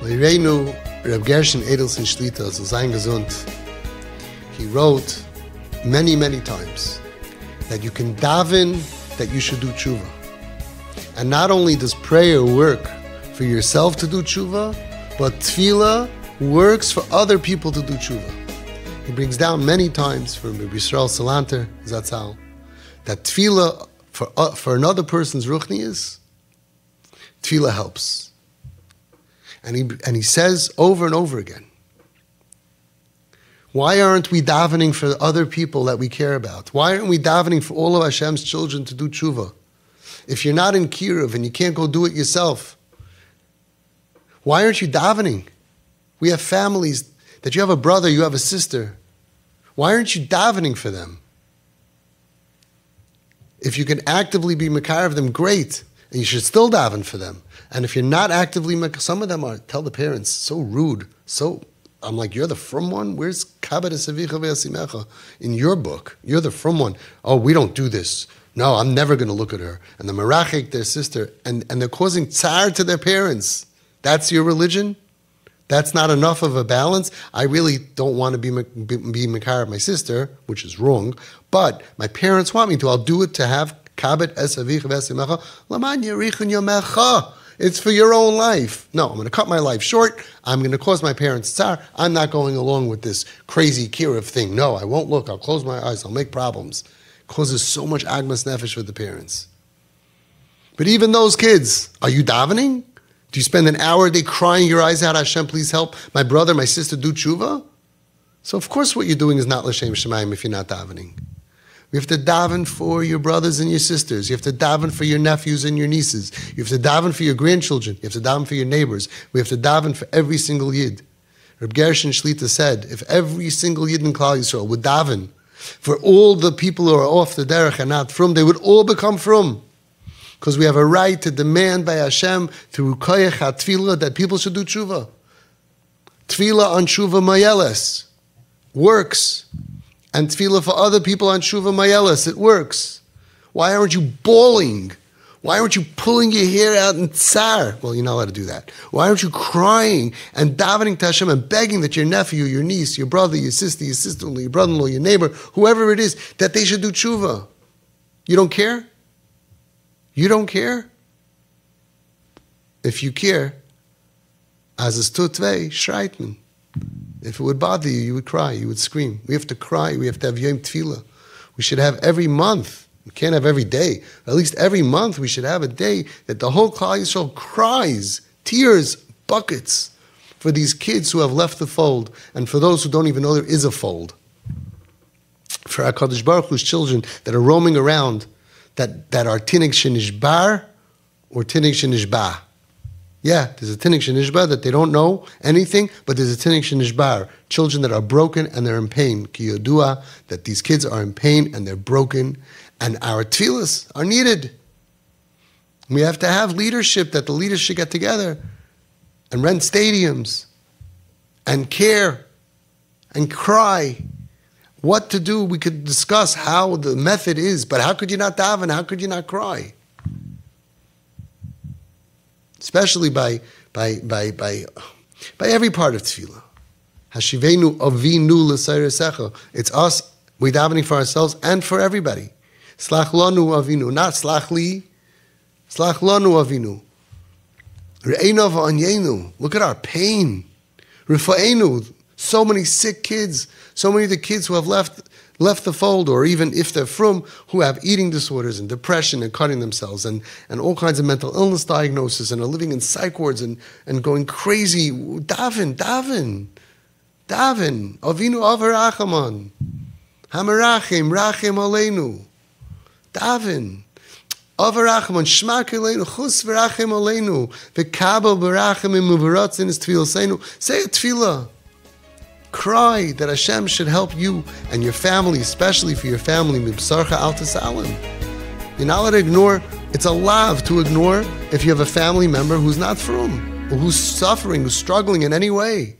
Yediנו, Rav Gershon Edelson Shlita, so sein gesund. He wrote many, many times that you can daven that you should do tshuva. And not only does prayer work for yourself to do tshuva, but tefillah works for other people to do tshuva. He brings down many times from Rabbi Yisrael Salanter, Zatzal, that tefillah for another person's ruchnius, tefillah helps. And he says over and over again, why aren't we davening for other people that we care about? Why aren't we davening for all of Hashem's children to do tshuva? If you're not in Kiruv and you can't go do it yourself, why aren't you davening? We have families that you have a brother, you have a sister. Why aren't you davening for them? If you can actively be makar of them, great. And you should still daven for them. And if you're not actively makar, some of them are, tell the parents, so rude. I'm like, you're the frum one? Where's kabed esavicha ve'asimecha? In your book, you're the frum one. Oh, we don't do this. No, I'm never going to look at her. And the merachik, their sister, and they're causing tsar to their parents. That's your religion? That's not enough of a balance? I really don't want to be makar of my sister, which is wrong, but my parents want me to. I'll do it to have kabed esavicha ve'asimecha. Laman yerichun yomecha. It's for your own life. No, I'm going to cut my life short. I'm going to cause my parents tsar. I'm not going along with this crazy kiruv thing. No, I won't look. I'll close my eyes. I'll make problems. It causes so much agmas nefesh for the parents. But even those kids, are you davening? Do you spend an hour a day crying your eyes out, Hashem, please help my brother, my sister do tshuva? So of course what you're doing is not l'shem shemayim if you're not davening. You have to daven for your brothers and your sisters. You have to daven for your nephews and your nieces. You have to daven for your grandchildren. You have to daven for your neighbors. We have to daven for every single yid. Rav Gershon Shlita said, if every single yid in Klal Yisrael would daven for all the people who are off the derech and not frum, they would all become frum. Because we have a right to demand by Hashem through koyach ha-tefillah that people should do tshuva. Tefillah on tshuva mayeles works. And tefillah for other people on Shuva Mayelis, it works. Why aren't you bawling? Why aren't you pulling your hair out in tsar? Well, you're not allowed to do that. Why aren't you crying and davening to Hashem and begging that your nephew, your niece, your brother, your sister-in-law, your brother-in-law, your neighbor, whoever it is, that they should do tshuva? You don't care? You don't care? If you care, as is tutvei, shreitman. If it would bother you, you would cry, you would scream. We have to cry, we have to have Yom Tefillah. We should have every month. We can't have every day. At least every month we should have a day that the whole Klal Yisrael cries, tears, buckets, for these kids who have left the fold, and for those who don't even know there is a fold. For HaKadosh Baruch Hu's children that are roaming around, that are tinik shenishbar or tinik shenishba. Yeah, there's a tinik shenishba that they don't know anything, but there's a tinik shenishbar. Children that are broken and they're in pain. Ki yodua, that these kids are in pain and they're broken, and our tefillas are needed. We have to have leadership, that the leaders should get together and rent stadiums and care and cry. What to do, we could discuss how the method is, but how could you not daven? How could you not cry? Especially by every part of tefillah. Hashivenu avinu l'sayresecha. It's us, we davening for ourselves and for everybody. Slach lanu avinu, not slach li. Slach lanu avinu. Re'einu v'anyenu. Look at our pain. Rifa'enu. So many sick kids. So many of the kids who have left the fold, or even if they're frum, who have eating disorders and depression and cutting themselves and all kinds of mental illness diagnosis and are living in psych wards and going crazy. Daven. Avinu avar achaman. Hamerachim, rachim aleinu. Daven. Avar achaman, shmak aleinu, chus v'rachim aleinu. V'kabel v'rachim imuvaratzin is tefillah. Say a tefillah. Cry that Hashem should help you and your family, especially for your family. Mibsarcha al tasalim. You're not allowed to ignore. It's a lav to ignore if you have a family member who's not frum, or who's suffering, who's struggling in any way.